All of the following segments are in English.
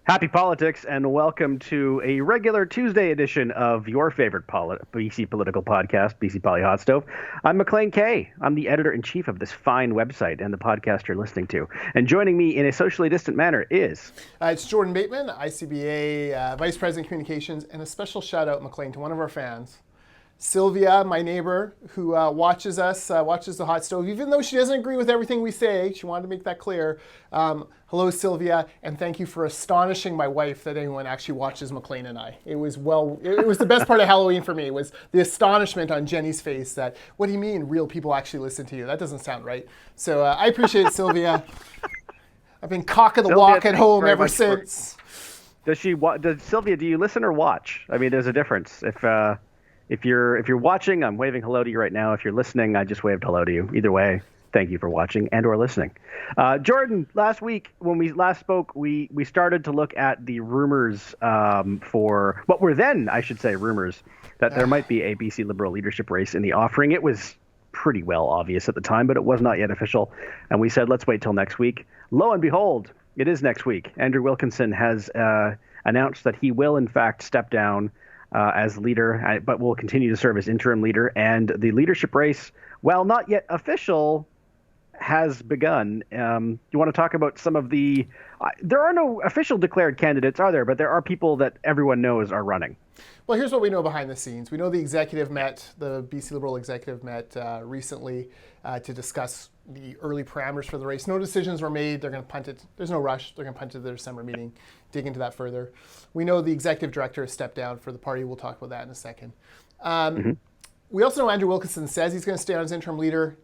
Happy politics, and welcome to a regular Tuesday edition of your favorite BC political podcast, BC Poly Hot Stove. I'm Maclean K. I'm the editor-in-chief of this fine website and the podcast you're listening to. And joining me in a socially distant manner is... It's Jordan Bateman, ICBA Vice President Communications, and a special shout-out, Maclean, to one of our fans, Sylvia, my neighbor, who watches the Hot Stove. Even though she doesn't agree with everything we say, she wanted to make that clear. Hello, Sylvia, and thank you for astonishing my wife that anyone actually watches Maclean and I. It was the best part of Halloween for me, was the astonishment on Jenny's face that, what do you mean real people actually listen to you? That doesn't sound right. So I appreciate it, Sylvia. I've been cock of the walk at home ever since. Sylvia, do you listen or watch? I mean, there's a difference. If you're watching, I'm waving hello to you right now. If you're listening, I just waved hello to you. Either way, thank you for watching and or listening. Jordan, last week when we last spoke, we started to look at the rumors for what were then, I should say, rumors that there might be a BC Liberal leadership race in the offering. It was pretty well obvious at the time, but it was not yet official. And we said, let's wait till next week. Lo and behold, it is next week. Andrew Wilkinson has announced that he will, in fact, step down as leader, but will continue to serve as interim leader. And the leadership race, while not yet official, has begun. You want to talk about some of the... there are no official declared candidates, are there? But there are people that everyone knows are running. Well, here's what we know behind the scenes. We know the BC Liberal executive met recently to discuss the early parameters for the race. No decisions were made. They're going to punt it. There's no rush. They're going to punt it to the December meeting, dig into that further. We know the executive director has stepped down for the party. We'll talk about that in a second. We also know Andrew Wilkinson says he's going to stay on as interim leader.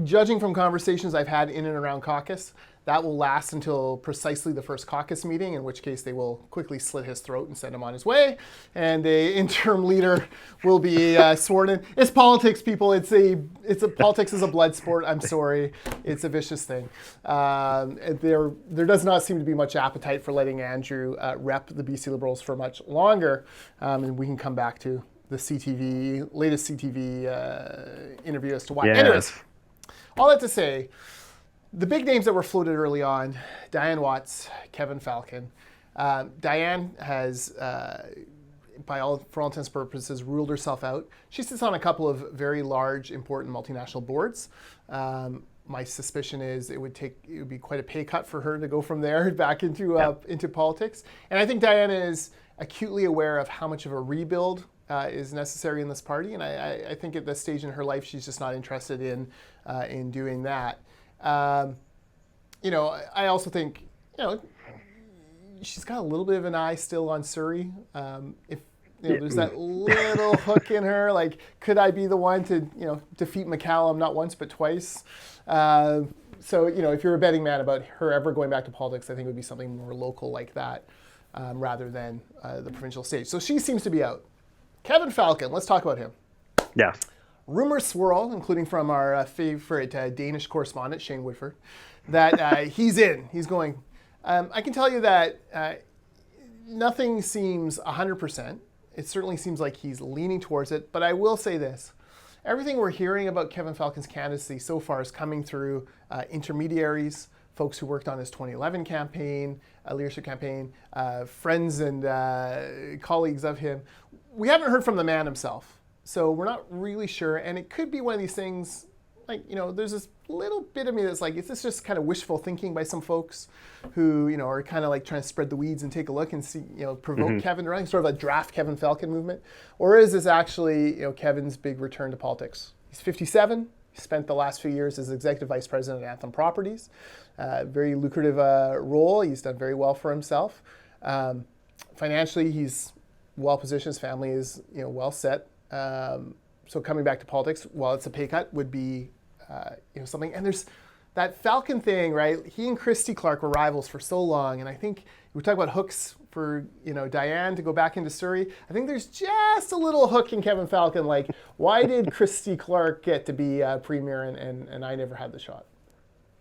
Judging from conversations I've had in and around caucus, that will last until precisely the first caucus meeting, in which case they will quickly slit his throat and send him on his way, and the interim leader will be sworn in. It's politics, people. Politics is a blood sport. I'm sorry, it's a vicious thing. There does not seem to be much appetite for letting Andrew rep the BC Liberals for much longer, and we can come back to the latest CTV interview as to why. Yes. Anyways, all that to say, the big names that were floated early on, Diane Watts, Kevin Falcon. Diane has, for all intents and purposes, ruled herself out. She sits on a couple of very large, important multinational boards. My suspicion is it would be quite a pay cut for her to go from there back into politics. And I think Diane is acutely aware of how much of a rebuild is necessary in this party. And I think at this stage in her life, she's just not interested in doing that. I also think, she's got a little bit of an eye still on Surrey. There's that little hook in her, like, could I be the one to, defeat McCallum not once but twice? So, if you're a betting man about her ever going back to politics, I think it would be something more local like that rather than the provincial stage. So she seems to be out. Kevin Falcon, let's talk about him. Yes. Rumors swirl, including from our favorite Danish correspondent, Shane Woodford, that he's in. He's going. I can tell you that nothing seems 100%. It certainly seems like he's leaning towards it. But I will say this. Everything we're hearing about Kevin Falcon's candidacy so far is coming through intermediaries, folks who worked on his 2011 campaign, leadership campaign, friends and colleagues of him. We haven't heard from the man himself. So we're not really sure, and it could be one of these things, like, there's this little bit of me that's like, is this just kind of wishful thinking by some folks who, are kind of like trying to spread the weeds and take a look and see, provoke Kevin to run, sort of a draft Kevin Falcon movement? Or is this actually, Kevin's big return to politics? He's 57. He spent the last few years as executive vice president at Anthem Properties. Very lucrative role. He's done very well for himself. Financially, he's well positioned. His family is, well set. So coming back to politics, while it's a pay cut, would be something. And there's that Falcon thing, right? He and Christy Clark were rivals for so long, and I think we talk about hooks for Diane to go back into Surrey. I think there's just a little hook in Kevin Falcon, like, why did Christy Clark get to be premier and I never had the shot?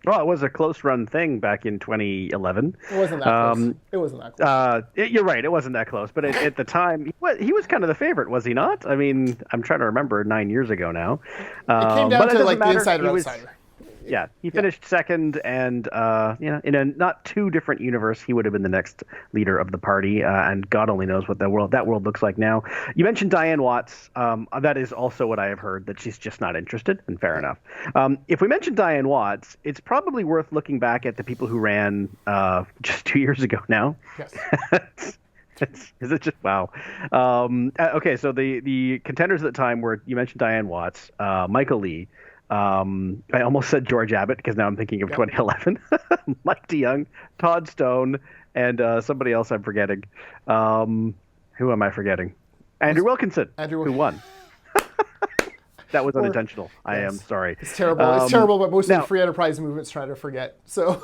Well, it was a close-run thing back in 2011. It wasn't that close. It wasn't that close. You're right. It wasn't that close. But at the time, he was kind of the favorite, was he not? I mean, I'm trying to remember 9 years ago now. It came down to like the insider-outsider. Yeah, he finished second, and in a not too different universe, he would have been the next leader of the party. And God only knows what that world looks like now. You mentioned Diane Watts. That is also what I have heard, that she's just not interested, and fair enough. If we mention Diane Watts, it's probably worth looking back at the people who ran just 2 years ago now. Yes. Is it just wow? Okay, so the contenders at the time were, you mentioned Diane Watts, Michael Lee. I almost said George Abbott because now I'm thinking of 2011. Mike DeYoung, Todd Stone, and somebody else I'm forgetting. Who am I forgetting? Andrew Wilkinson, who won. That was unintentional. I am sorry. It's terrible. It's terrible, but most of the free enterprise movement's trying to forget. So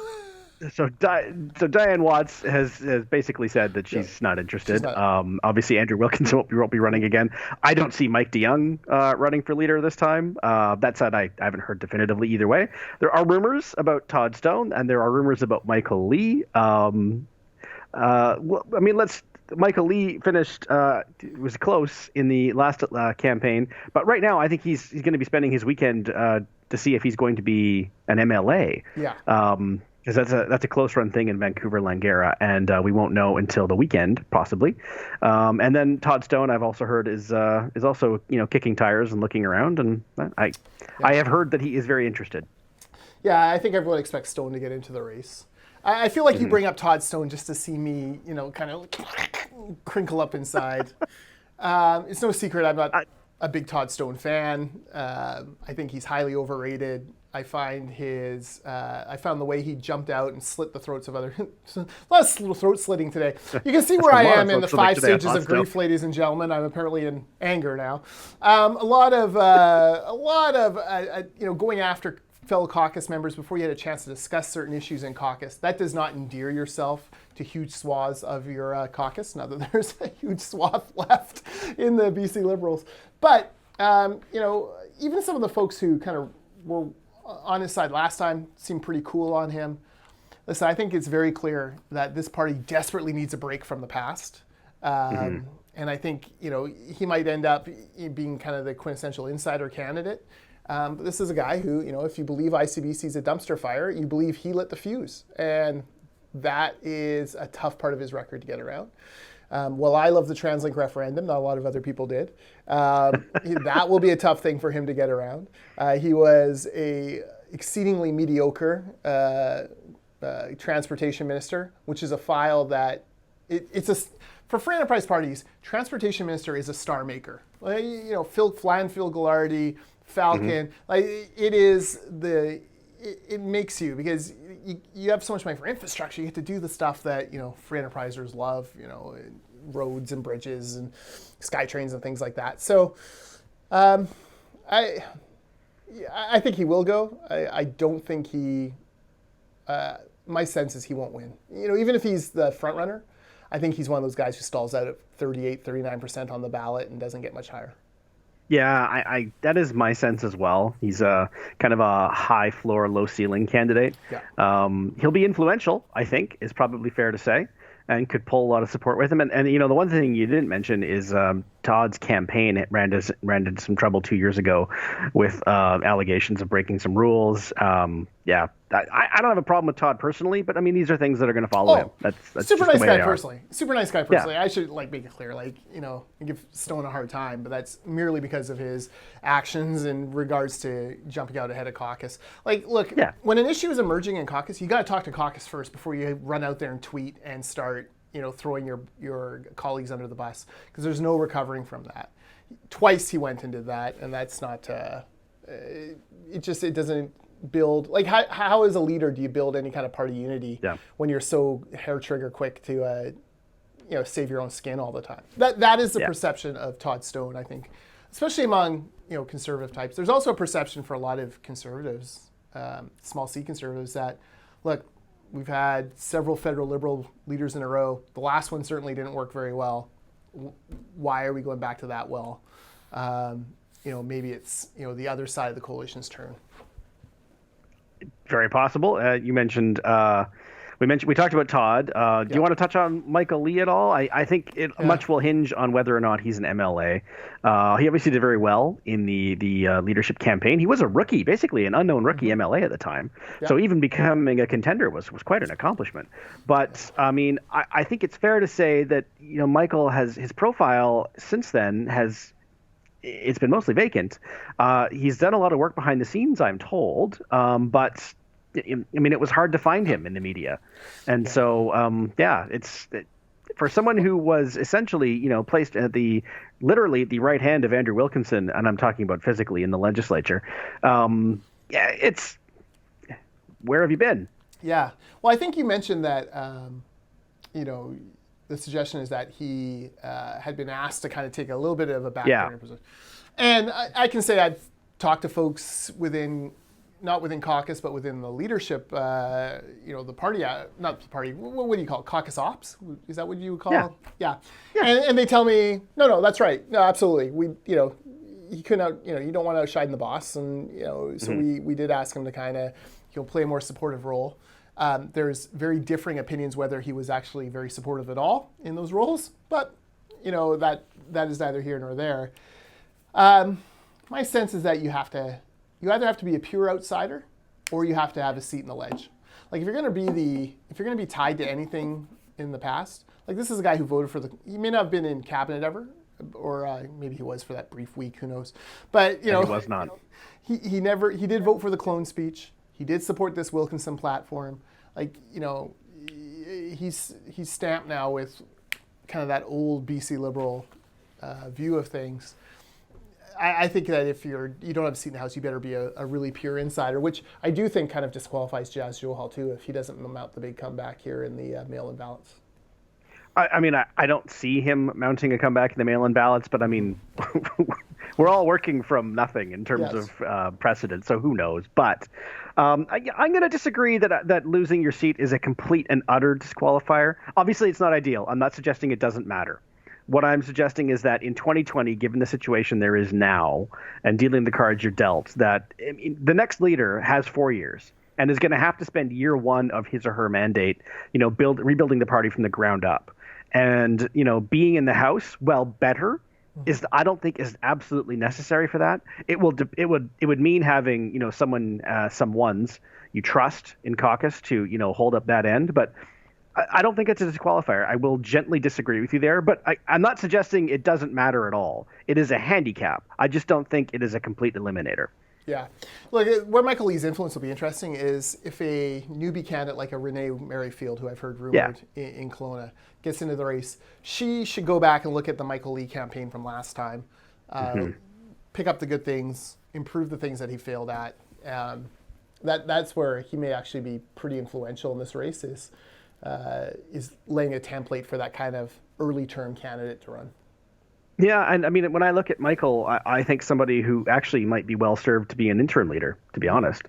Diane Watts has basically said that she's not interested. Obviously, Andrew Wilkinson won't be running again. I don't see Mike DeYoung running for leader this time. That said, I haven't heard definitively either way. There are rumors about Todd Stone, and there are rumors about Michael Lee. Michael Lee finished was close in the last campaign, but right now I think he's going to be spending his weekend to see if he's going to be an MLA. Yeah. Because that's a close run thing in Vancouver Langara, and we won't know until the weekend possibly. And then Todd Stone, I've also heard, is also kicking tires and looking around, and I have heard that he is very interested. Yeah, I think everyone expects Stone to get into the race. I feel like you bring up Todd Stone just to see me, kind of crinkle up inside. It's no secret I'm not a big Todd Stone fan. I think he's highly overrated. I found the way he jumped out and slit the throats of other. A lot of little throat slitting today. You can see where I am in the 5 stages of grief, ladies and gentlemen. I'm apparently in anger now. A lot of going after fellow caucus members before you had a chance to discuss certain issues in caucus. That does not endear yourself to huge swaths of your caucus. Now that there's a huge swath left in the BC Liberals, but even some of the folks who kind of were on his side last time seemed pretty cool on him. Listen, I think it's very clear that this party desperately needs a break from the past. And I think, he might end up being kind of the quintessential insider candidate. But this is a guy who, if you believe ICBC's a dumpster fire, you believe he lit the fuse. And that is a tough part of his record to get around. Well, I love the TransLink referendum. Not a lot of other people did. That will be a tough thing for him to get around. He was a exceedingly mediocre transportation minister, which is a file that for free enterprise parties, transportation minister is a star maker. Phil Ghilardi, Falcon, it makes you, because you have so much money for infrastructure, you get to do the stuff that free enterprisers love, roads and bridges and SkyTrains and things like that. So I think he will go. I don't think my sense is he won't win. Even if he's the front runner, I think he's one of those guys who stalls out at 38, 39% on the ballot and doesn't get much higher. Yeah, I that is my sense as well. He's a kind of a high floor, low ceiling candidate. Yeah. He'll be influential, I think, is probably fair to say, and could pull a lot of support with him. And the one thing you didn't mention is Todd's campaign ran into some trouble 2 years ago with allegations of breaking some rules. I don't have a problem with Todd personally, but I mean, these are things that are going to follow him. That's super nice guy personally. Super nice guy personally. Yeah. I should make it clear, give Stone a hard time, but that's merely because of his actions in regards to jumping out ahead of caucus. When an issue is emerging in caucus, you got to talk to caucus first before you run out there and tweet and start, throwing your colleagues under the bus, because there's no recovering from that. Twice he went and did that, and that's not. It doesn't build, how as a leader do you build any kind of party unity when you're so hair trigger quick to save your own skin all the time? That is the perception of Todd Stone, I think, especially among conservative types. There's also a perception for a lot of conservatives, small C conservatives, that look, we've had several federal Liberal leaders in a row. The last one certainly didn't work very well. Why are we going back to that well? Maybe it's the other side of the coalition's turn. Very possible. You mentioned We talked about Todd. Do you want to touch on Michael Lee at all? I think much will hinge on whether or not he's an MLA. He obviously did very well in the leadership campaign. He was a rookie, basically an unknown rookie MLA at the time. Yeah. So even becoming a contender was quite an accomplishment. But I mean, I think it's fair to say that Michael his profile since then it's been mostly vacant. He's done a lot of work behind the scenes, I'm told, but I mean, it was hard to find him in the media. And so, it's for someone who was essentially, placed at literally the right hand of Andrew Wilkinson, and I'm talking about physically in the legislature. It's where have you been? Yeah. Well, I think you mentioned that, the suggestion is that he had been asked to kind of take a little bit of a back burner position. And I can say I've talked to folks not within caucus, but within the leadership, the party, not the party, what do you call it? Caucus ops? Is that what you would call it? Yeah. And they tell me, no, that's right. No, absolutely. He couldn't you don't want to outshine the boss. And, so we did ask him to kind of, play a more supportive role. There's very differing opinions whether he was actually very supportive at all in those roles, but that is neither here nor there. My sense is that you either have to be a pure outsider or you have to have a seat in the ledge. Like if you're going to be tied to anything in the past, like this is a guy who voted he may not have been in cabinet ever, or maybe he was for that brief week, who knows? But he was not. He did vote for the clone speech. He did support this Wilkinson platform. Like, he's stamped now with kind of that old BC Liberal view of things. I think that if you don't have a seat in the House, you better be a really pure insider, which I do think kind of disqualifies Jas Johal too if he doesn't mount the big comeback here in the mail-in ballots. I mean, I don't see him mounting a comeback in the mail-in ballots, but I mean, we're all working from nothing in terms of precedent, so who knows? But I'm going to disagree that losing your seat is a complete and utter disqualifier. Obviously, it's not ideal. I'm not suggesting it doesn't matter. What I'm suggesting is that in 2020, given the situation there is now, and dealing the cards you're dealt, that the next leader has 4 years and is going to have to spend year one of his or her mandate, rebuilding the party from the ground up. And, being in the House, better I don't think is absolutely necessary for that. It would mean having, someone's you trust in caucus to, hold up that end. But I don't think it's a disqualifier. I will gently disagree with you there, but I'm not suggesting it doesn't matter at all. It is a handicap. I just don't think it is a complete eliminator. Yeah. Look, where Michael Lee's influence will be interesting is if a newbie candidate like a Renee Mariefield, who I've heard rumored in Kelowna, gets into the race, she should go back and look at the Michael Lee campaign from last time, pick up the good things, improve the things that he failed at. That's where he may actually be pretty influential in this race, is laying a template for that kind of early term candidate to run. Yeah, and I mean, when I look at Michael, I think somebody who actually might be well served to be an interim leader, to be honest.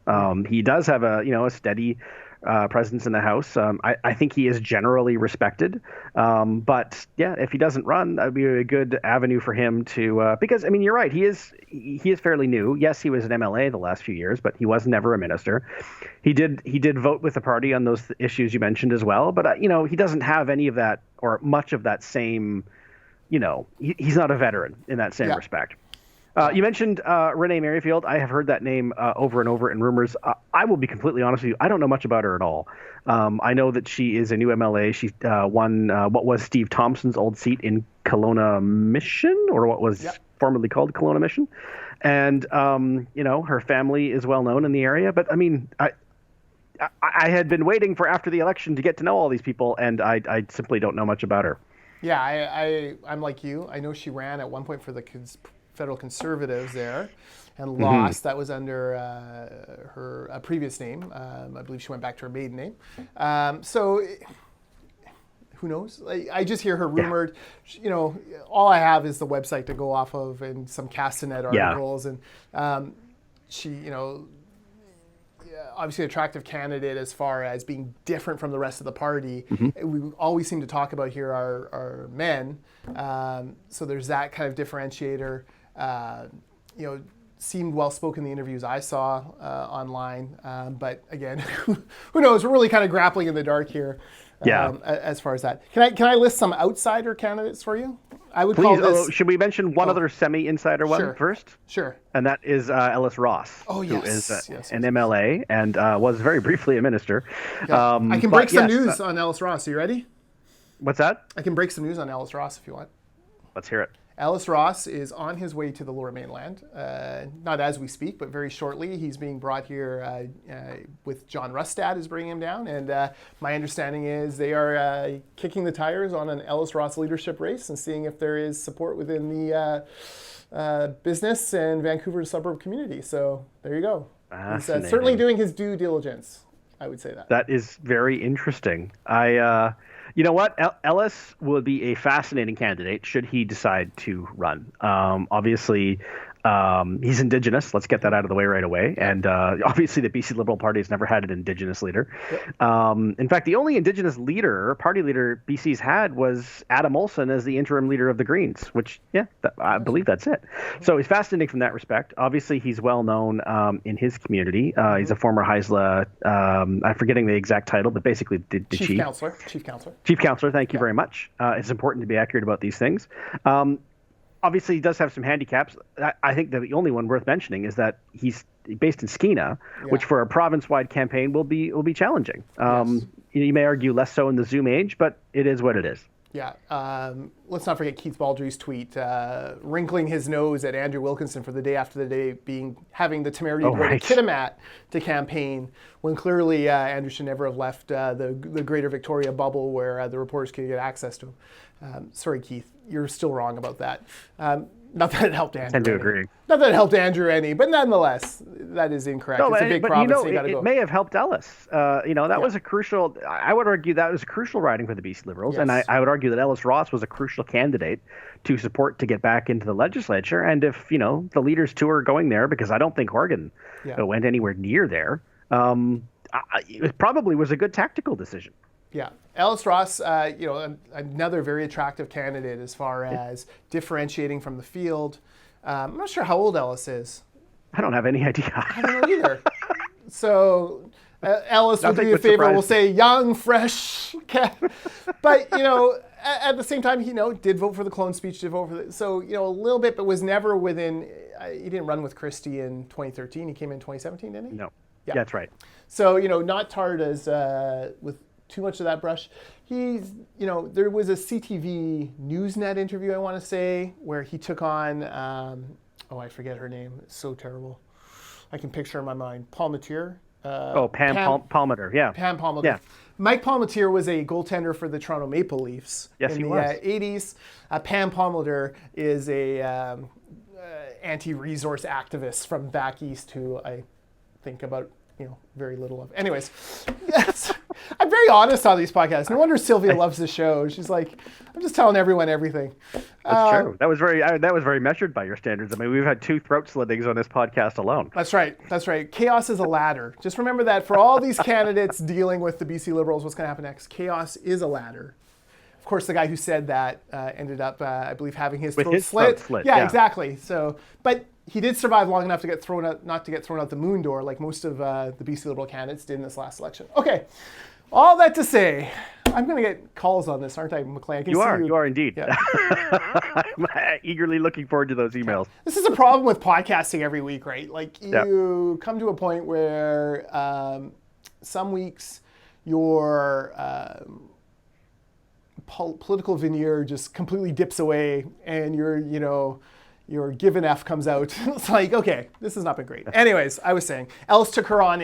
He does have a steady presence in the House. I think he is generally respected. But yeah, if he doesn't run, that would be a good avenue for him to, because I mean, you're right. He is fairly new. Yes, he was an MLA the last few years, but he was never a minister. He did vote with the party on those issues you mentioned as well. But he doesn't have any of that or much of that same. He's not a veteran in that same respect. You mentioned Renee Mariefield. I have heard that name over and over in rumors. I will be completely honest with you. I don't know much about her at all. I know that she is a new MLA. She won what was Steve Thompson's old seat in Kelowna Mission, or what was formerly called Kelowna Mission. And, her family is well known in the area. But, I mean, I had been waiting for after the election to get to know all these people, and I simply don't know much about her. Yeah, I'm like you. I know she ran at one point for the federal Conservatives there and lost. That was under her previous name. I believe she went back to her maiden name. So who knows? I just hear her rumored. All I have is the website to go off of and some Castanet articles. And she, obviously an attractive candidate as far as being different from the rest of the party. We always seem to talk about here are men. So there's that kind of differentiator. seemed well-spoken in the interviews I saw online. But again, who knows? We're really kind of grappling in the dark here as far as that. Can I list some outsider candidates for you? I would call this... should we mention one other semi-insider one first? Sure. And that is Ellis Ross, who is an MLA and was very briefly a minister. Yeah. I can break some news on Ellis Ross. Are you ready? What's that? I can break some news on Ellis Ross if you want. Let's hear it. Ellis Ross is on his way to the Lower Mainland, not as we speak, but very shortly. He's being brought here with John Rustad is bringing him down, and my understanding is they are kicking the tires on an Ellis Ross leadership race and seeing if there is support within the business and Vancouver suburb community. So there you go. He's certainly doing his due diligence, I would say that. That is very interesting. You know what? Ellis would be a fascinating candidate should he decide to run. Obviously, he's Indigenous. Let's get that out of the way right away. And obviously, the BC Liberal Party has never had an Indigenous leader. Yep. In fact, the only Indigenous party leader BC's had was Adam Olsen as the interim leader of the Greens, which, I believe that's it. So he's fascinating from that respect. Obviously, he's well known in his community. He's a former Haisla, I'm forgetting the exact title, but basically the chief. Chief Counselor. Chief Counselor, thank you very much. It's important to be accurate about these things. Obviously, he does have some handicaps. I think the only one worth mentioning is that he's based in Skeena, which for a province-wide campaign will be challenging. You may argue less so in the Zoom age, but it is what it is. Yeah. Let's not forget Keith Baldry's tweet, wrinkling his nose at Andrew Wilkinson for the day after the day having the temerity to go to Kitimat to campaign, when clearly Andrew should never have left the Greater Victoria bubble where the reporters could get access to him. Sorry, Keith, you're still wrong about that. Not that it helped Andrew. I tend to agree. Not that it helped Andrew any, but nonetheless, that is incorrect. It's a big province. It may have helped Ellis. That was a crucial. I would argue that was a crucial riding for the BC Liberals, and I would argue that Ellis Ross was a crucial candidate to support to get back into the legislature. And if the leaders too are going there, because I don't think Horgan went anywhere near there, it probably was a good tactical decision. Yeah. Ellis Ross, another very attractive candidate as far as differentiating from the field. I'm not sure how old Ellis is. I don't have any idea. I don't know either. So Ellis will do you a favor. We'll say young, fresh cat. But, at the same time, he did vote for the clone speech, did vote for a little bit, but was never within, he didn't run with Christie in 2013. He came in 2017, didn't he? No. Yeah, that's right. So, not tarred as with too much of that brush. He's, there was a CTV Newsnet interview, I want to say, where he took on, I forget her name. It's so terrible. I can picture her in my mind. Palmetier. Pam Palmater, yeah. Pam Palmater. Yeah. Mike Palmetier was a goaltender for the Toronto Maple Leafs in the 80s. Pam Palmater is a anti-resource activist from back east who I think about very little of. Anyways, yes, I'm very honest on these podcasts. No wonder Sylvia loves the show. She's like, I'm just telling everyone everything. That's true. That was very measured by your standards. I mean, we've had 2 throat slittings on this podcast alone. That's right. Chaos is a ladder. Just remember that for all these candidates dealing with the BC Liberals, what's going to happen next? Chaos is a ladder. Of course, the guy who said that ended up, I believe, having his throat slit. Yeah, exactly. So, but he did survive long enough to get thrown out, not to get thrown out the moon door like most of the BC Liberal candidates did in this last election. Okay, all that to say, I'm going to get calls on this, aren't I, Maclean? You are indeed. Yeah. I'm eagerly looking forward to those emails. Yeah. This is a problem with podcasting every week, right? Like you come to a point where some weeks your political veneer just completely dips away and your given F comes out. It's like, okay, this has not been great. Anyways, I was saying, Ellis took her on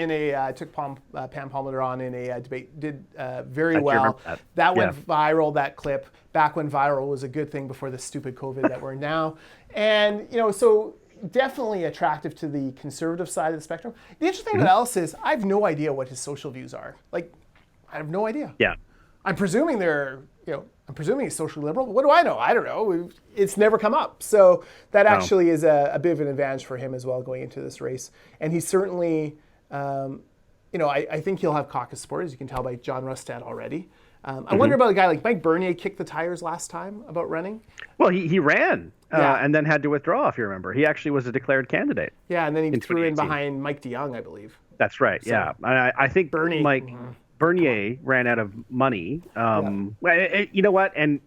took Pam Palmater on in a debate, did very well. That went viral, that clip, back when viral was a good thing before the stupid COVID that we're in now. And, so definitely attractive to the conservative side of the spectrum. The interesting thing about Ellis is I have no idea what his social views are. Like, I have no idea. Yeah. I'm presuming I'm presuming he's socially liberal, but what do I know? I don't know. It's never come up. So that actually is a bit of an advantage for him as well going into this race. And he's certainly I think he'll have caucus support, as you can tell by John Rustad already. I wonder about a guy like Mike Bernier kicked the tires last time about running. Well, he ran and then had to withdraw, if you remember. He actually was a declared candidate. Yeah, and then he threw in behind Mike DeYoung, I believe. That's right, so, yeah. I think Bernier ran out of money. You know what? And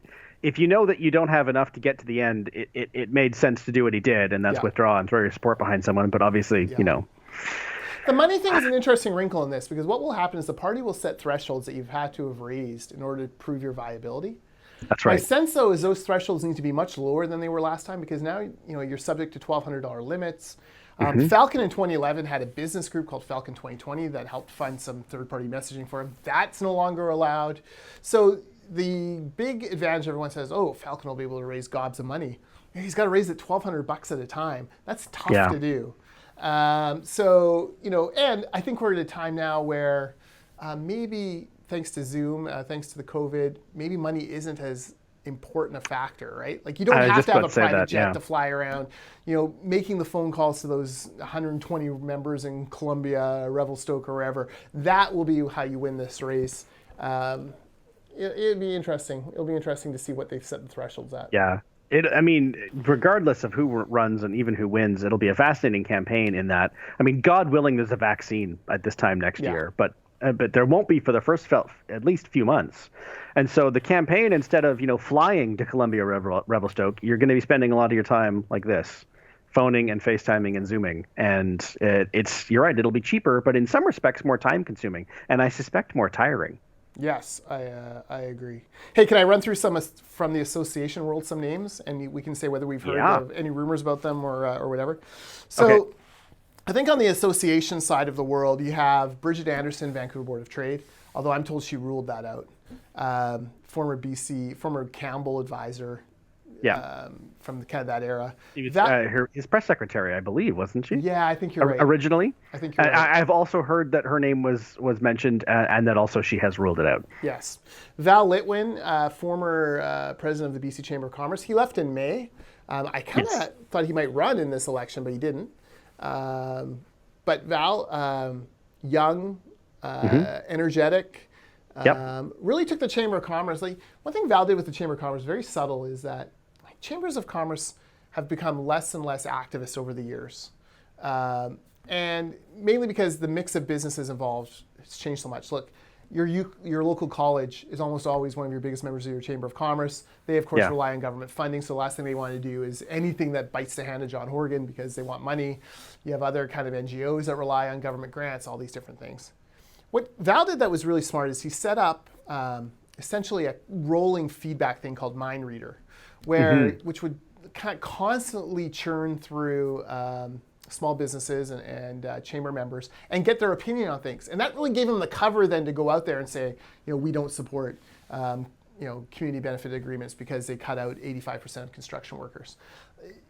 if you know that you don't have enough to get to the end, it made sense to do what he did, and that's withdraw and throw your support behind someone. But obviously, The money thing is an interesting wrinkle in this, because what will happen is the party will set thresholds that you've had to have raised in order to prove your viability. That's right. My sense, though, is those thresholds need to be much lower than they were last time, because now you're subject to $1,200 limits. Falcon in 2011 had a business group called Falcon 2020 that helped fund some third-party messaging for him. That's no longer allowed. So the big advantage, everyone says, oh, Falcon will be able to raise gobs of money. He's got to raise it $1,200 at a time. That's tough to do. And I think we're at a time now where maybe thanks to Zoom, thanks to the COVID, maybe money isn't as important a factor, right? Like, you don't have to have a private jet to fly around. Making the phone calls to those 120 members in Columbia, Revelstoke, or wherever, that will be how you win this race. It'd be interesting. It'll be interesting to see what they've set the thresholds at. Yeah. Regardless of who runs and even who wins, it'll be a fascinating campaign in that, God willing, there's a vaccine at this time next year, but there won't be for the first at least few months. And so the campaign, instead of, flying to Columbia, Revelstoke, you're going to be spending a lot of your time like this, phoning and FaceTiming and Zooming. And you're right, it'll be cheaper, but in some respects more time consuming, and I suspect more tiring. Yes, I agree. Hey, can I run through some from the association world, some names, and we can say whether we've heard of any rumors about them or whatever. So okay. I think on the association side of the world, you have Bridget Anderson, Vancouver Board of Trade, although I'm told she ruled that out. Former Campbell advisor. From that era. His press secretary, I believe, wasn't she? Yeah, I think you're right. Originally? I think you're right. I've also heard that her name was mentioned and that also she has ruled it out. Yes. Val Litwin, former president of the BC Chamber of Commerce. He left in May. I kind of thought he might run in this election, but he didn't. But Val, young, energetic, really took the Chamber of Commerce. Like, one thing Val did with the Chamber of Commerce, very subtle, is that chambers of commerce have become less and less activist over the years. And mainly because the mix of businesses involved has changed so much. Look, your local college is almost always one of your biggest members of your Chamber of Commerce. They, of course, rely on government funding. So the last thing they want to do is anything that bites the hand of John Horgan because they want money. You have other kind of NGOs that rely on government grants, all these different things. What Val did that was really smart is he set up essentially a rolling feedback thing called Mind Reader, which would kind of constantly churn through small businesses and chamber members and get their opinion on things. And that really gave them the cover then to go out there and say, we don't support community benefit agreements because they cut out 85% of construction workers.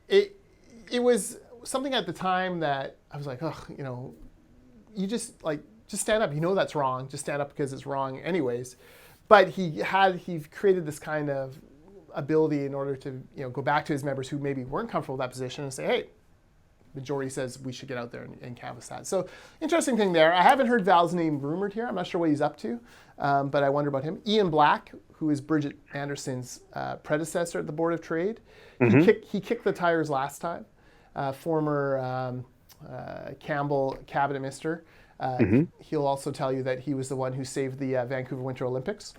It was something at the time that I was like, you just stand up. That's wrong. Just stand up because it's wrong anyways. But he created this kind of ability in order to go back to his members who maybe weren't comfortable with that position and say, hey, majority says we should get out there and canvass that. So interesting thing there. I haven't heard Val's name rumored here. I'm not sure what he's up to, but I wonder about him. Ian Black, who is Bridget Anderson's predecessor at the Board of Trade. He kicked the tires last time. Former Campbell cabinet minister. He'll also tell you that he was the one who saved the Vancouver Winter Olympics.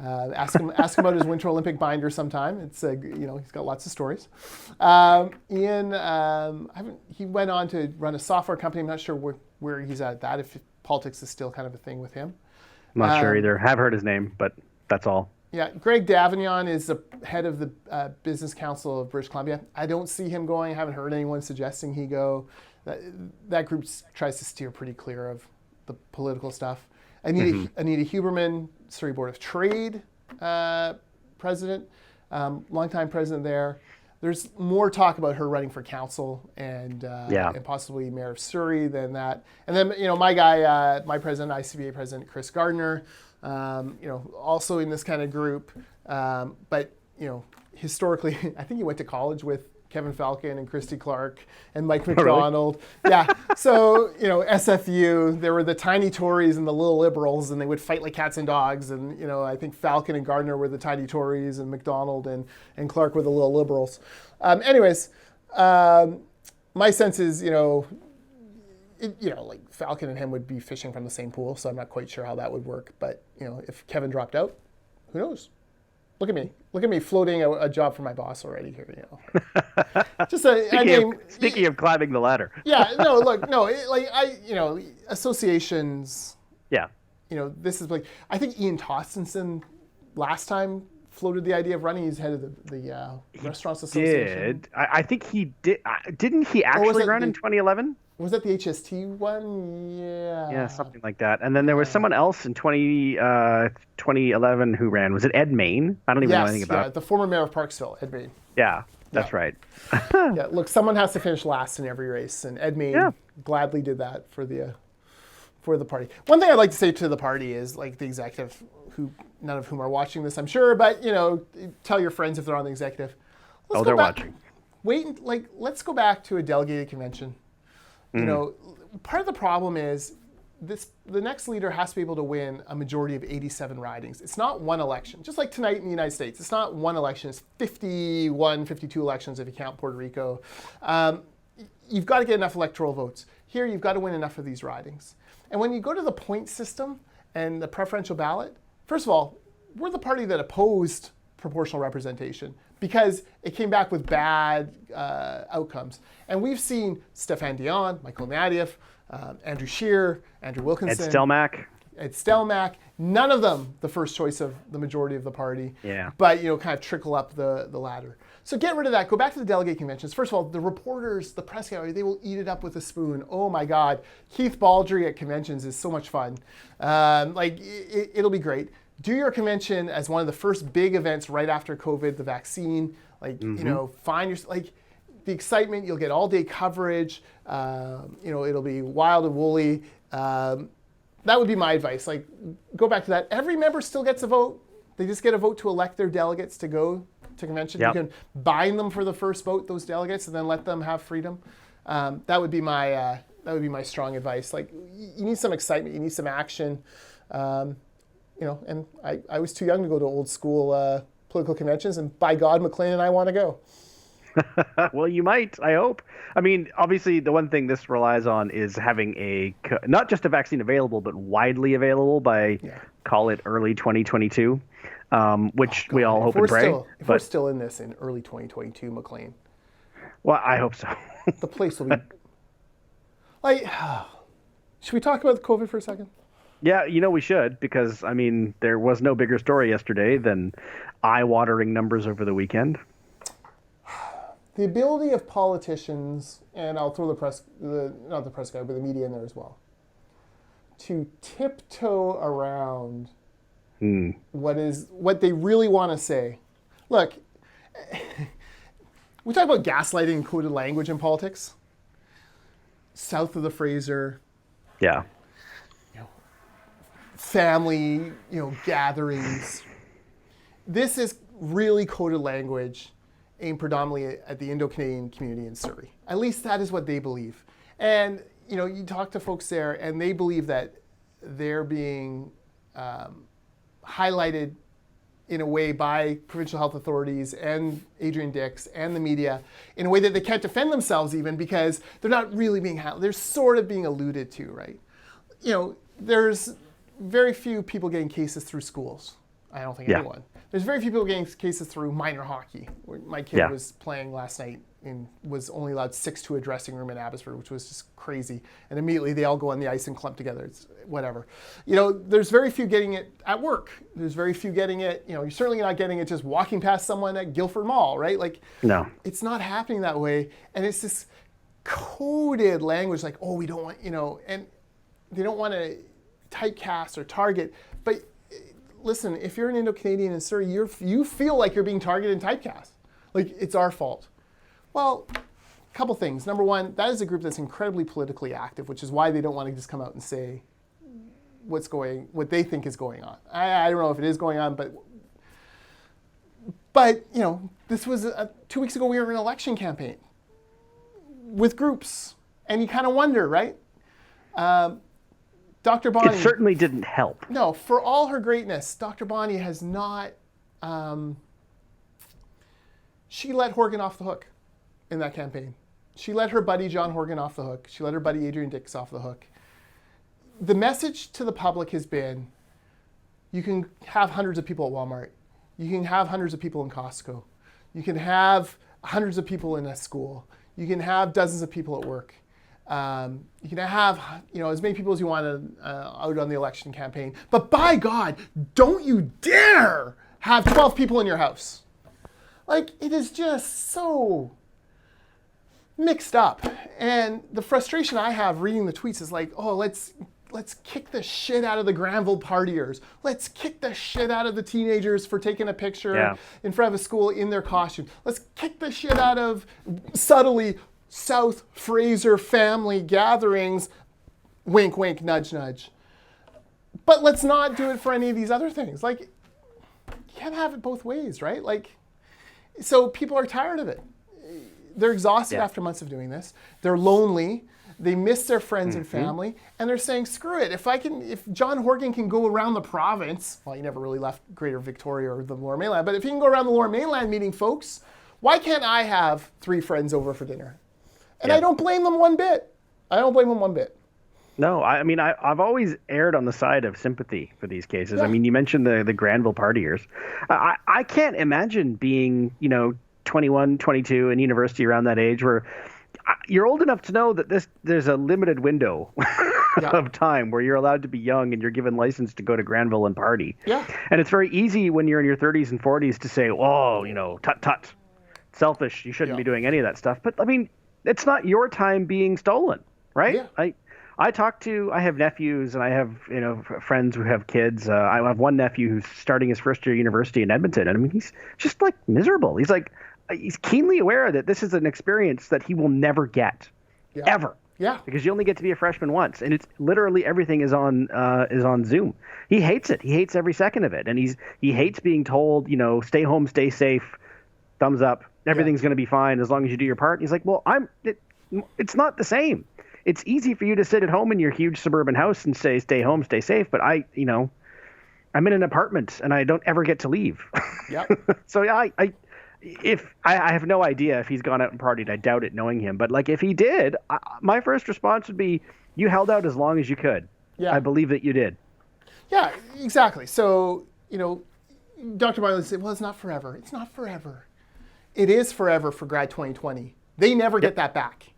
Ask him about his Winter Olympic binder sometime. It's he's got lots of stories. Ian, he went on to run a software company. I'm not sure where he's at that. If politics is still kind of a thing with him. I'm not sure either. Have heard his name, but that's all. Yeah, Greg Davenyon is the head of the Business Council of British Columbia. I don't see him going. I haven't heard anyone suggesting he go. That group tries to steer pretty clear of the political stuff. Anita Huberman, Surrey Board of Trade president, longtime president there. There's more talk about her running for council and possibly mayor of Surrey than that. And then my guy, my president, ICBA president Chris Gardner, also in this kind of group. But historically, I think he went to college with Kevin Falcon and Christy Clark and Mike McDonald. Yeah. So, SFU, there were the tiny Tories and the little Liberals, and they would fight like cats and dogs. And, I think Falcon and Gardner were the tiny Tories, and McDonald and Clark were the little Liberals. My sense is, like Falcon and him would be fishing from the same pool, so I'm not quite sure how that would work. But, if Kevin dropped out, who knows? Look at me floating a job for my boss already here. Just speaking of climbing the ladder. Yeah, no, look, no, associations. Yeah. This is like, I think Ian Tostenson last time floated the idea of running. He's head of the Restaurants Association. I think he did. Didn't he actually run in 2011? Was that the HST one? Yeah. Yeah, something like that. And then there was someone else in 2011 who ran. Was it Ed Main? I don't even know anything about it. The former mayor of Parksville, Ed Main. Yeah, that's right. Yeah, look, someone has to finish last in every race, and Ed Main gladly did that for the party. One thing I'd like to say to the party is, like, the executive, who none of whom are watching this, I'm sure, but tell your friends if they're on the executive. They're watching. Let's go back to a delegated convention. Part of the problem is the next leader has to be able to win a majority of 87 ridings. It's not one election. Just like tonight in the United States, it's not one election. It's 51, 52 elections if you count Puerto Rico. You've got to get enough electoral votes. Here, you've got to win enough of these ridings. And when you go to the point system and the preferential ballot, first of all, we're the party that opposed proportional representation because it came back with bad outcomes. And we've seen Stéphane Dion, Michael Nadieff, Andrew Scheer, Andrew Wilkinson, Ed Stelmach, none of them the first choice of the majority of the party, but kind of trickle up the ladder. So get rid of that. Go back to the delegate conventions. First of all, the reporters, the press gallery, they will eat it up with a spoon. Oh my God. Keith Baldry at conventions is so much fun. It'll be great. Do your convention as one of the first big events right after COVID, the vaccine. Find your the excitement. You'll get all day coverage. It'll be wild and woolly. That would be my advice. Go back to that. Every member still gets a vote. They just get a vote to elect their delegates to go to convention. Yep. You can bind them for the first vote, those delegates, and then let them have freedom. That would be my strong advice. You need some excitement. You need some action. And I was too young to go to old school political conventions, and by God, Maclean and I want to go. Well, you might, I hope. I mean, obviously, the one thing this relies on is having not just a vaccine available, but widely available by, call it early 2022, which we all hope and pray. If we're still in this in early 2022, Maclean. Well, I hope so. The place will be... should we talk about COVID for a second? Yeah, we should, because, I mean, there was no bigger story yesterday than eye-watering numbers over the weekend. The ability of politicians, and I'll throw not the press guy, but the media in there as well, to tiptoe around what they really want to say. Look, we talk about gaslighting and coded language in politics. South of the Fraser. Yeah. Family, gatherings. This is really coded language aimed predominantly at the Indo-Canadian community in Surrey. At least that is what they believe. And, you talk to folks there and they believe that they're being highlighted in a way by provincial health authorities and Adrian Dix and the media in a way that they can't defend themselves even because they're not really being they're sort of being alluded to, right? There's very few people getting cases through schools. I don't think anyone. There's very few people getting cases through minor hockey. My kid was playing last night and was only allowed 6 to a dressing room in Abbotsford, which was just crazy. And immediately they all go on the ice and clump together. It's whatever. There's very few getting it at work. There's very few getting it. You're certainly not getting it just walking past someone at Guildford Mall, right? No. It's not happening that way. And it's this coded language we don't want, and they don't want to typecast or target. But listen, if you're an Indo-Canadian in Surrey, you feel like you're being targeted and typecast. It's our fault. Well, a couple things. Number one, that is a group that's incredibly politically active, which is why they don't want to just come out and say what they think is going on. I don't know if it is going on, but But, this was 2 weeks ago, we were in an election campaign with groups. And you kind of wonder, right? Dr. Bonnie. It certainly didn't help. No, for all her greatness, Dr. Bonnie has not, she let Horgan off the hook in that campaign. She let her buddy John Horgan off the hook. She let her buddy Adrian Dix off the hook. The message to the public has been, you can have hundreds of people at Walmart. You can have hundreds of people in Costco. You can have hundreds of people in a school. You can have dozens of people at work. You can have as many people as you want out on the election campaign. But by God, don't you dare have 12 people in your house. Like, it is just so mixed up. And the frustration I have reading the tweets is like, oh, let's kick the shit out of the Granville partiers. Let's kick the shit out of the teenagers for taking a picture in front of a school in their costume. Let's kick the shit out of, subtly, South Fraser family gatherings. Wink, wink, nudge, nudge. But let's not do it for any of these other things. Like, you can't have it both ways, right? Like, so people are tired of it. They're exhausted after months of doing this. They're lonely. They miss their friends and family, and they're saying, screw it. If John Horgan can go around the province, well, he never really left Greater Victoria or the Lower Mainland, but if he can go around the Lower Mainland meeting folks, why can't I have 3 friends over for dinner? And I don't blame them one bit. No, I mean, I've always erred on the side of sympathy for these cases. Yeah. I mean, you mentioned the Granville partiers. I can't imagine being, 21, 22 in university around that age where you're old enough to know that there's a limited window of time where you're allowed to be young and you're given license to go to Granville and party. Yeah. And it's very easy when you're in your 30s and 40s to say, whoa, tut, selfish, you shouldn't be doing any of that stuff. But, I mean, it's not your time being stolen, right? Yeah. I have nephews and I have, friends who have kids. I have one nephew who's starting his first year university in Edmonton. And I mean, he's just like miserable. He's keenly aware that this is an experience that he will never get, ever. Yeah. Because you only get to be a freshman once, and it's literally everything is on Zoom. He hates it. He hates every second of it, and he hates being told, stay home, stay safe, thumbs up, everything's going to be fine as long as you do your part. And he's like, well, it's not the same. It's easy for you to sit at home in your huge suburban house and say, stay home, stay safe, but I'm in an apartment and I don't ever get to leave. Yeah. So I have no idea if he's gone out and partied. I doubt it, knowing him. But if he did, my first response would be, you held out as long as you could. Yeah. I believe that you did. Yeah, exactly. So, Dr. Byron said, well, it's not forever. It's not forever. It is forever for grad 2020. They never get that back.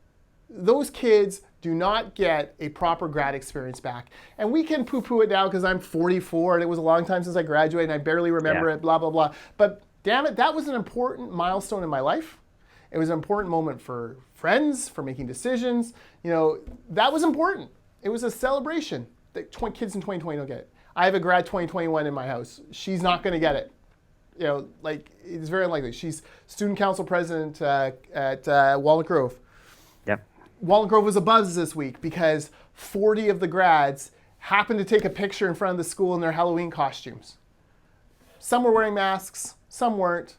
Those kids do not get a proper grad experience back. And we can poo-poo it now because I'm 44 and it was a long time since I graduated and I barely remember it, blah, blah, blah. But damn it, that was an important milestone in my life. It was an important moment for friends, for making decisions. That was important. It was a celebration that kids in 2020 don't get it. I have a grad 2021 in my house. She's not going to get it. It's very unlikely. She's student council president at Walnut Grove. Yep. Walnut Grove was a buzz this week because 40 of the grads happened to take a picture in front of the school in their Halloween costumes. Some were wearing masks. Some weren't.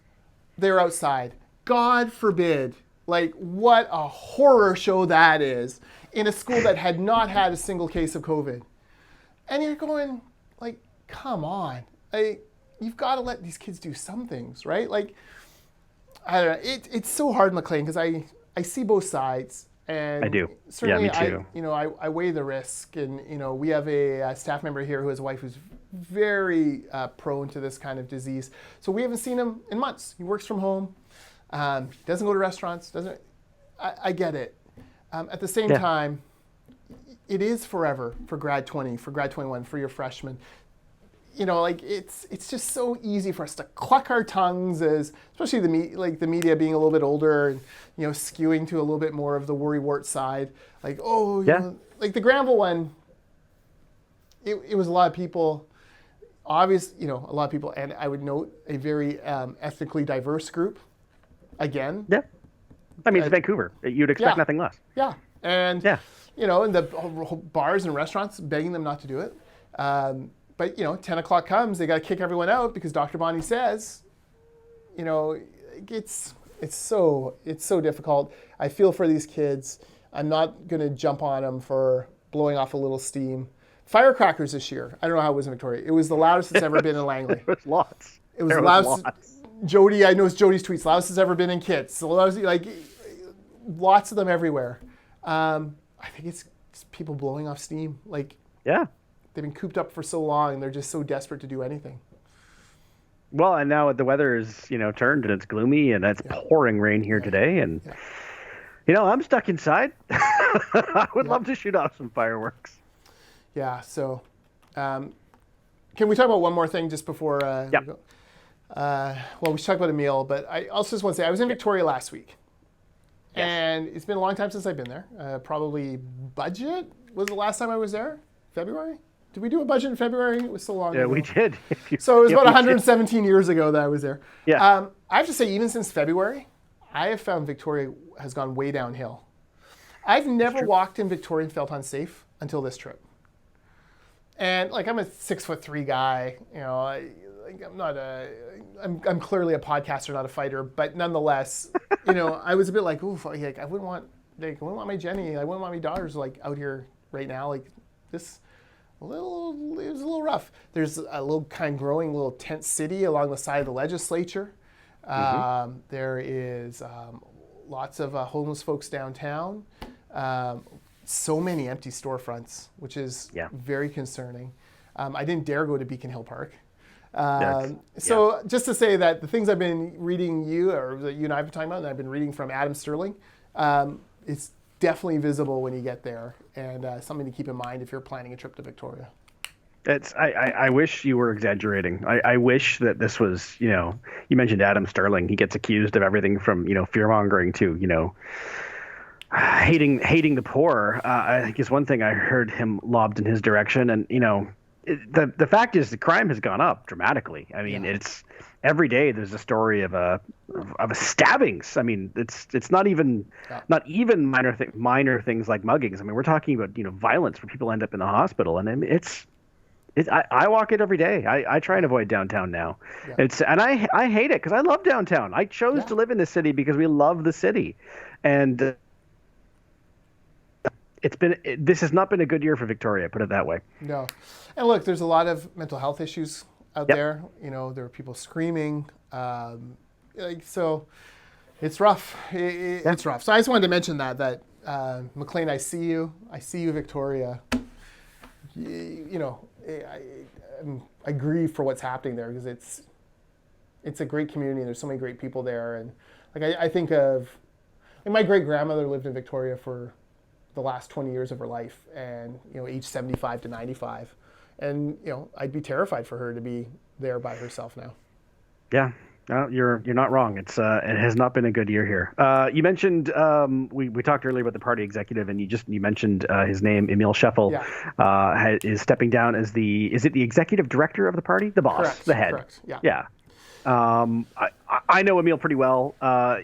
They were outside. God forbid. What a horror show that is in a school that had not had a single case of COVID. And you're going, come on. You've got to let these kids do some things, right? I don't know. It's so hard, Maclean, because I see both sides. And I do. Certainly, yeah, me too. I weigh the risk. And, we have a staff member here who has a wife who's very prone to this kind of disease. So we haven't seen him in months. He works from home. He doesn't go to restaurants. I get it. At the same time, it is forever for grad 20, for grad 21, for your freshmen. It's just so easy for us to cluck our tongues, as especially the media being a little bit older and skewing to a little bit more of the worrywart side. The Granville one. It was a lot of people. A lot of people, and I would note a very ethnically diverse group. Again. Yeah. I mean, it's Vancouver. You'd expect nothing less. Yeah. And, and the bars and restaurants begging them not to do it. But 10 o'clock comes, they got to kick everyone out because Dr. Bonnie says, it's so difficult. I feel for these kids. I'm not going to jump on them for blowing off a little steam. Firecrackers this year. I don't know how it was in Victoria. It was the loudest it's ever been in Langley. There was lots. It was loudest. Jody, I know it's Jody's tweets. Loudest it's ever been in Kits. So lots of them everywhere. I think it's people blowing off steam. Yeah. They've been cooped up for so long. They're just so desperate to do anything. Well, and now the weather is, turned and it's gloomy and it's pouring rain here today. And, I'm stuck inside. I would love to shoot off some fireworks. Yeah. So, can we talk about one more thing just before we go? We should talk about Emile, but I also just want to say I was in Victoria last week. Yes. And it's been a long time since I've been there. Probably budget was the last time I was there. February? Did we do a budget in February? It was so long ago. Yeah, we did. So it was about 117 years ago that I was there. Yeah. I have to say, even since February, I have found Victoria has gone way downhill. I've never walked in Victoria and felt unsafe until this trip. And I'm a 6'3" guy. I'm clearly a podcaster, not a fighter. But nonetheless, I was a bit like, oof, I wouldn't want my Jenny, I wouldn't want my daughters out here right now. This. It was a little rough. There's a little kind of growing little tent city along the side of the legislature. There is lots of homeless folks downtown. So many empty storefronts, which is very concerning. I didn't dare go to Beacon Hill Park. Just to say that the things I've been reading that you and I have been talking about, and I've been reading from Adam Sterling, it's definitely visible when you get there, and something to keep in mind if you're planning a trip to Victoria. I wish you were exaggerating. I wish that this was, you mentioned Adam Sterling. He gets accused of everything from, fear-mongering to, hating the poor. I think is one thing I heard him lobbed in his direction. And, the fact is the crime has gone up dramatically. I mean, it's every day there's a story of a stabbings. I mean, it's not even minor things like muggings. I mean, we're talking about, violence where people end up in the hospital, and I mean, I walk it every day. I try and avoid downtown now. Yeah. I hate it because I love downtown. I chose to live in this city because we love the city, and this has not been a good year for Victoria, put it that way. No, and look, there's a lot of mental health issues out there. There are people screaming, so it's rough. It's rough. So I just wanted to mention that Maclean, I see you, Victoria. I grieve for what's happening there because it's a great community and there's so many great people there. And I think of my great grandmother lived in Victoria for the last 20 years of her life, and age 75 to 95, and I'd be terrified for her to be there by herself now. Yeah. No, you're not wrong. It has not been a good year here. You mentioned we talked earlier about the party executive, and you mentioned his name, Emile Scheffel, is stepping down as the executive director of the party, the boss, correct, the head. Correct. Yeah. I know Emile pretty well.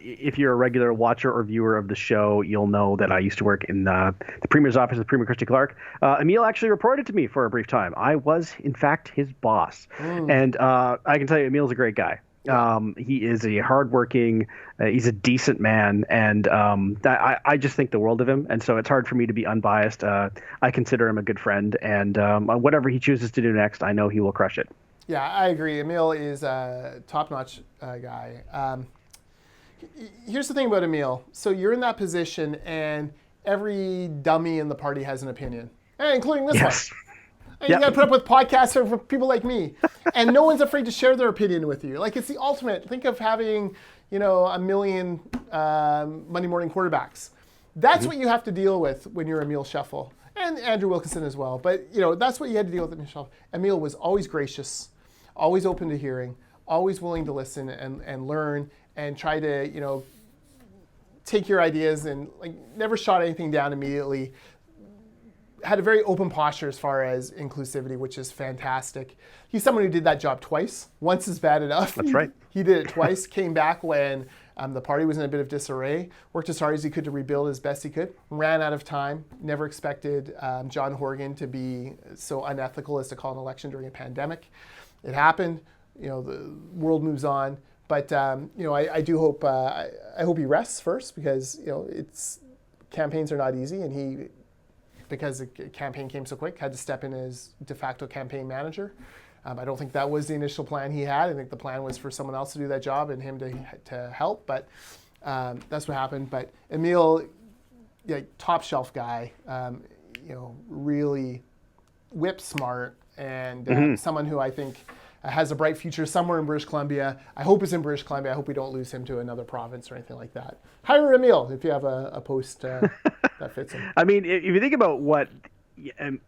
If you're a regular watcher or viewer of the show, you'll know that I used to work in the Premier's office with Premier Christy Clark. Emile actually reported to me for a brief time. I was, in fact, his boss. And I can tell you, Emile's a great guy. He is a hardworking, he's a decent man, and I just think the world of him, and so it's hard for me to be unbiased. I consider him a good friend, and whatever he chooses to do next, I know he will crush it. Yeah, I agree. Emile is a top-notch guy. Here's the thing about Emile. So you're in that position, and every dummy in the party has an opinion, including this one. And you got to put up with podcasts for people like me. And no one's afraid to share their opinion with you. It's the ultimate. Think of having, a million Monday morning quarterbacks. That's what you have to deal with when you're Emile Scheffel. And Andrew Wilkinson as well. But, that's what you had to deal with Emile Scheffel. Emile was always gracious, always open to hearing, always willing to listen and learn and try to, take your ideas and never shot anything down immediately. Had a very open posture as far as inclusivity, which is fantastic. He's someone who did that job twice. Once is bad enough. That's right. He did it twice, came back when the party was in a bit of disarray, worked as hard as he could to rebuild as best he could, ran out of time, never expected John Horgan to be so unethical as to call an election during a pandemic. It happened, the world moves on, But I do hope I hope he rests first, because campaigns are not easy, and he, because the campaign came so quick, had to step in as de facto campaign manager. I don't think that was the initial plan he had. I think the plan was for someone else to do that job and him to help. But that's what happened. But Emile, top shelf guy, really whip smart, and someone who I think has a bright future somewhere in British Columbia. I hope it's in British Columbia. I hope we don't lose him to another province or anything like that. Hire Emile if you have a post that fits him. I mean, if you think about what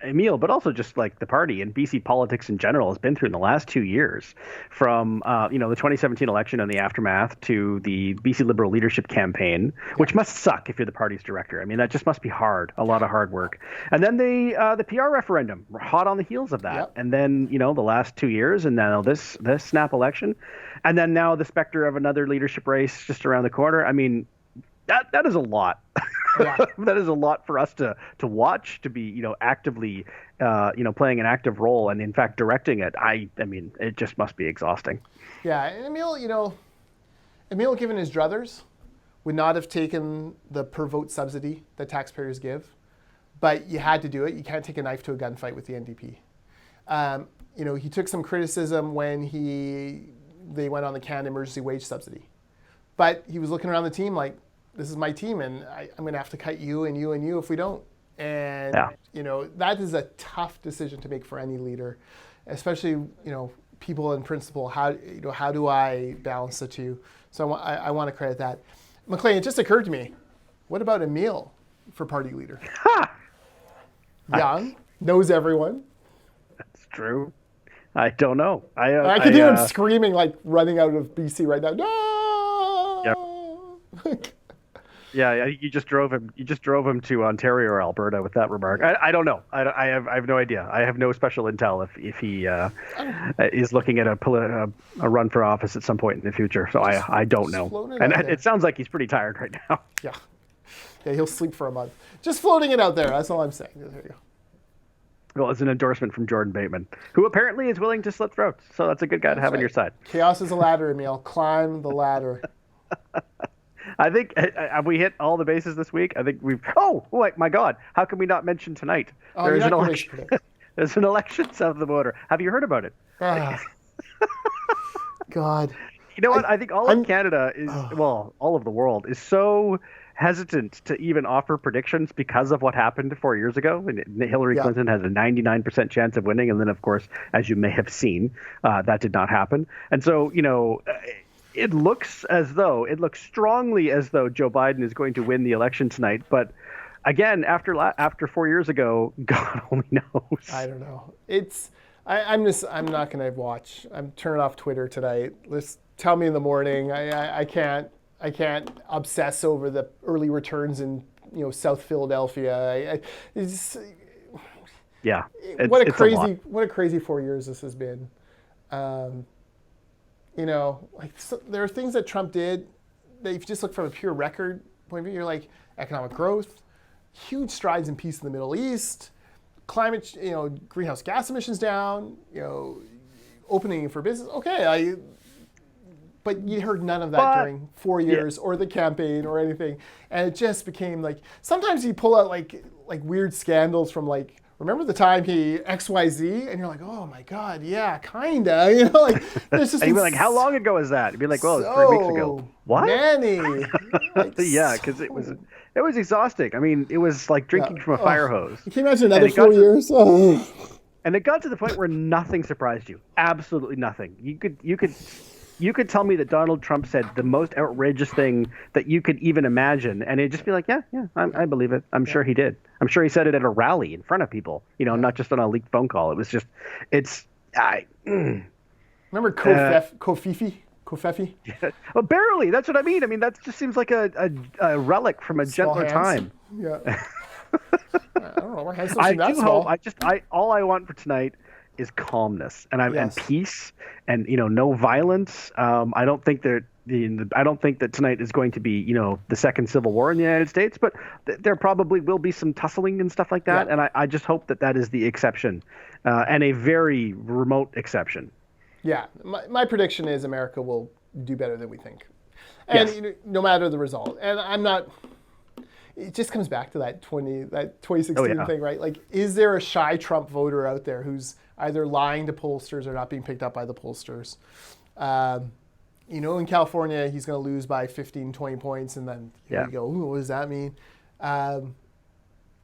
Emile, but also just like the party and BC politics in general has been through in the last 2 years, from the 2017 election and the aftermath to the BC Liberal leadership campaign, which must suck if you're the party's director. I mean, that just must be hard, a lot of hard work. And then the PR referendum, hot on the heels of that. And then the last 2 years, and now this snap election, and then now the specter of another leadership race just around the corner. I mean, that is a lot. Yeah. That is a lot for us to watch, to be actively playing an active role, and in fact directing it. I mean, it just must be exhausting. Yeah, and Emile, given his druthers, would not have taken the per vote subsidy that taxpayers give, but you had to do it. You can't take a knife to a gunfight with the NDP. He took some criticism when they went on the Canada emergency wage subsidy, but he was looking around the team like, this is my team, and I'm going to have to cut you and you and you if we don't. And, that is a tough decision to make for any leader, especially, people in principle. How do I balance the two? So I want to credit that. Maclean, it just occurred to me, what about Emile for party leader? Young, knows everyone. That's true. I don't know. I could hear him screaming, like running out of BC right now. No! Yep. Yeah, you just drove him. You just drove him to Ontario or Alberta with that remark. I don't know. I have no idea. I have no special intel if he is looking at a run for office at some point in the future. So I don't know. And it sounds like he's pretty tired right now. Yeah, he'll sleep for a month. Just floating it out there. That's all I'm saying. There you go. Well, it's an endorsement from Jordan Bateman, who apparently is willing to slit throats. So that's a good guy to have on your side. Chaos is a ladder, Emile. Climb the ladder. I think, have we hit all the bases this week? I think we've... Oh, my God. How can we not mention tonight? There's an election. There's an election south of the border. Have you heard about it? God. You know what? I think all of Canada is... Well, all of the world is so hesitant to even offer predictions because of what happened 4 years ago. Hillary Clinton has a 99% chance of winning. And then, of course, as you may have seen, that did not happen. And so, it looks strongly as though Joe Biden is going to win the election tonight. But again, after 4 years ago, God only knows. I don't know. I'm not going to watch. I'm turning off Twitter tonight. Let's tell me in the morning. I can't obsess over the early returns in South Philadelphia. What a crazy 4 years this has been. There are things that Trump did that if you just look from a pure record point of view, you're like economic growth, huge strides in peace in the Middle East, climate, greenhouse gas emissions down, opening for business. Okay, but you heard none of that during 4 years or the campaign or anything, and it just became like sometimes you pull out like weird scandals from like. Remember the time he XYZ, and you're like, oh my God, yeah, kinda, There's just. And you'd be like, how long ago is that? You'd be like, well, it's 3 weeks ago. What? Many. Yeah, because it was exhausting. I mean, it was like drinking from a fire hose. Can you imagine another 4 years? And it got to the point where nothing surprised you. Absolutely nothing. You could tell me that Donald Trump said the most outrageous thing that you could even imagine, and it'd just be like, yeah, I believe it. I'm sure he did. I'm sure he said it at a rally in front of people, not just on a leaked phone call. It was just, Remember Kofifi? Yeah. Well, barely. That's what I mean. I mean, that just seems like a relic from a gentler time. Yeah. I don't know. My hands don't seem that small. All I want for tonight is calmness and peace and no violence. I don't think that tonight is going to be the second civil war in the United States, but there probably will be some tussling and stuff like that. And I just hope that is the exception, and a very remote exception. Yeah, my prediction is America will do better than we think. And Yes. no matter the result. And I'm not. It just comes back to that 2016 thing, right? Like, is there a shy Trump voter out there who's either lying to pollsters or not being picked up by the pollsters? In California, he's going to lose by 15, 20 points, and then you go, ooh, what does that mean?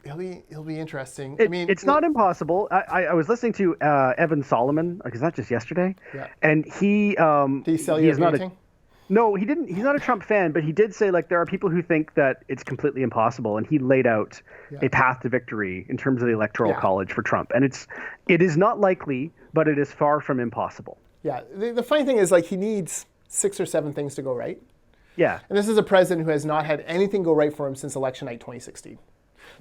It'll be interesting. It's not impossible. I was listening to Evan Solomon, because not just yesterday, and he did he sell you a painting? No, he didn't. He's not a Trump fan, but he did say there are people who think that it's completely impossible, and he laid out a path to victory in terms of the Electoral College for Trump, and it is not likely, but it is far from impossible. Yeah, the funny thing is he needs 6 or 7 things to go right. Yeah, and this is a president who has not had anything go right for him since election night 2016.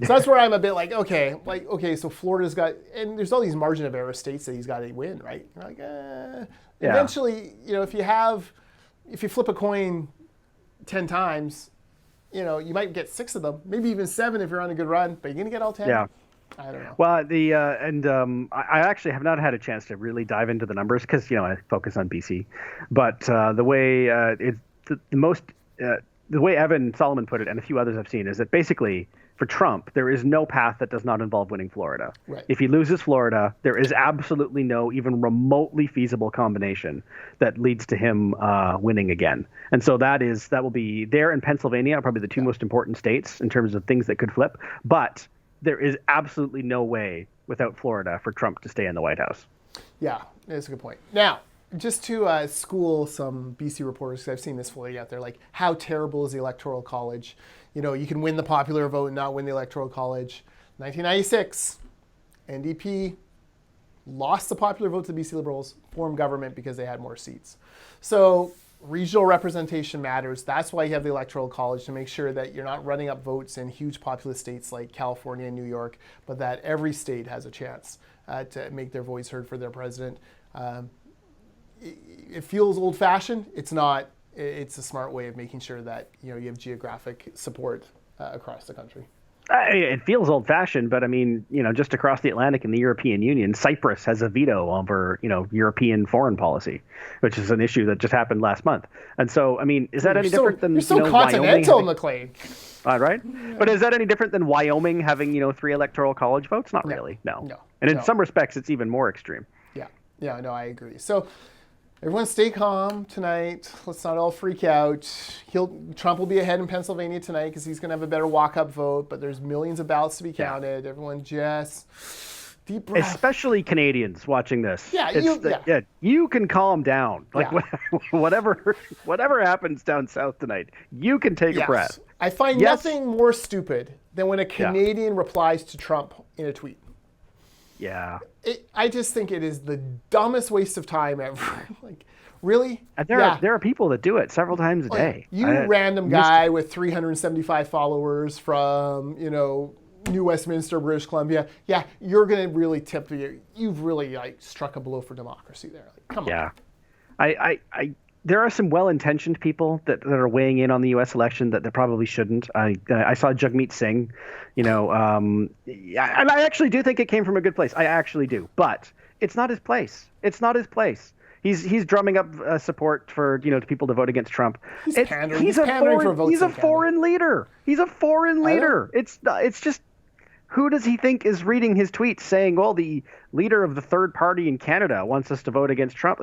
So that's where I'm a bit okay, so Florida's got, and there's all these margin of error states that he's got to win, right? You're eventually, if you flip a coin 10 times, you might get 6 of them, maybe even 7 if you're on a good run, but you're going to get all 10? Yeah. I don't know. Well, I actually have not had a chance to really dive into the numbers because, I focus on BC. But the way the way Evan Solomon put it, and a few others I've seen, is that basically for Trump, there is no path that does not involve winning Florida. Right. If he loses Florida, there is absolutely no even remotely feasible combination that leads to him winning again. And so that will be there, in Pennsylvania are probably the 2 most important states in terms of things that could flip. But there is absolutely no way without Florida for Trump to stay in the White House. Yeah, that's a good point. Now, just to school some BC reporters, because I've seen this floating out there, how terrible is the Electoral College? You can win the popular vote and not win the Electoral College. 1996, NDP lost the popular vote to the BC Liberals, formed government because they had more seats. So regional representation matters. That's why you have the Electoral College, to make sure that you're not running up votes in huge populous states like California and New York, but that every state has a chance to make their voice heard for their president. It feels old-fashioned. It's not. It's a smart way of making sure that you have geographic support across the country. It feels old-fashioned, but just across the Atlantic in the European Union, Cyprus has a veto over European foreign policy, which is an issue that just happened last month. And so, is that any different than you're so continental, Wyoming? Maclean. Right? Yeah. But is that any different than Wyoming having 3 Electoral College votes? Not really. No. And in some respects, it's even more extreme. Yeah. No, I agree. So, everyone stay calm tonight. Let's not all freak out. Trump will be ahead in Pennsylvania tonight because he's going to have a better walk-up vote, but there's millions of ballots to be counted. Everyone just deep breath. Especially Canadians watching this. Yeah, you can calm down. Whatever happens down south tonight, you can take a breath. I find nothing more stupid than when a Canadian replies to Trump in a tweet. Yeah. I just think it is the dumbest waste of time ever. Really? And there are people that do it several times a day. Random guy with 375 followers from, New Westminster, British Columbia. Yeah, you're going to really you've really struck a blow for democracy there. Come on. Yeah. There are some well-intentioned people that are weighing in on the U.S. election that probably shouldn't. I saw Jagmeet Singh, and I actually do think it came from a good place. I actually do, but it's not his place. It's not his place. He's drumming up support for people to vote against Trump. He's pandering. He's pandering for votes. He's a foreign leader. He's a foreign leader. It's just. Who does he think is reading his tweets saying, well, the leader of the third party in Canada wants us to vote against Trump?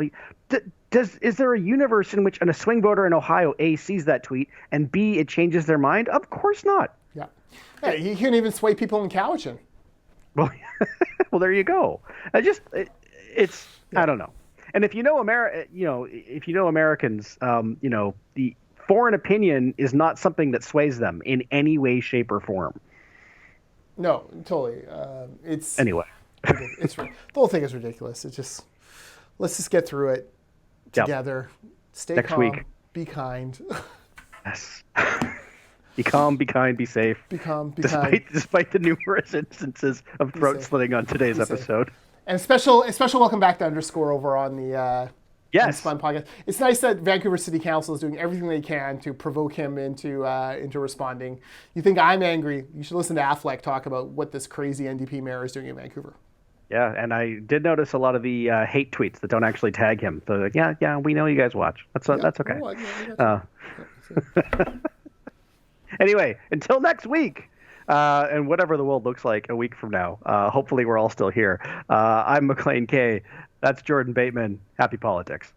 Is there a universe in which a swing voter in Ohio, A, sees that tweet, and B, it changes their mind? Of course not. Yeah. Hey, he can't even sway people in Cowichan. Well, there you go. I don't know. And if if you know Americans, the foreign opinion is not something that sways them in any way, shape, or form. No, totally. Anyway. The whole thing is ridiculous. Let's just get through it together. Yep. Stay Next calm. Week. Be kind. Yes. Be calm, be kind, be safe. Be calm, be kind. Despite the numerous instances of throat slitting on today's episode. And special welcome back to Underscore over on the Fun podcast. It's nice that Vancouver City Council is doing everything they can to provoke him into responding. You think I'm angry? You should listen to Affleck talk about what this crazy NDP mayor is doing in Vancouver. Yeah, and I did notice a lot of the hate tweets that don't actually tag him. So like, yeah, we know you guys watch. That's okay. Oh, yeah, Anyway, until next week, and whatever the world looks like a week from now, hopefully we're all still here. I'm McLean K. That's Jordan Bateman. Happy politics.